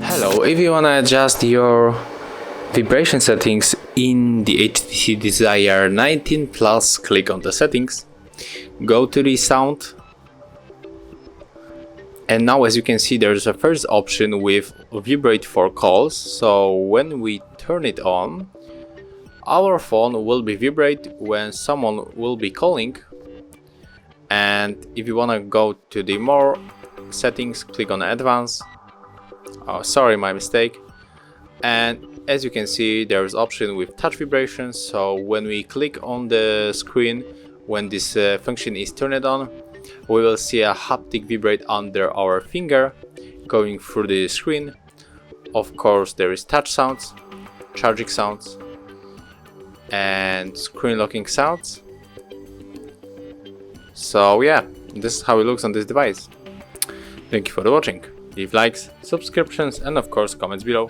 Hello, if you wanna adjust your vibration settings in the HTC Desire 19 Plus, click on the settings, go to the sound, and now as you can see there's a first option with vibrate for calls. So when we turn it on, our phone will be vibrate when someone will be calling. And if you want to go to the more settings, click on advanced. Oh, sorry, my mistake. And as you can see there's option with touch vibrations, so when we click on the screen, when this function is turned on, we will see a haptic vibrate under our finger going through the screen. Of course there is touch sounds, charging sounds, and screen locking sounds. So yeah, this is how it looks on this device. Thank you for watching. Leave likes, subscriptions, and of course comments below.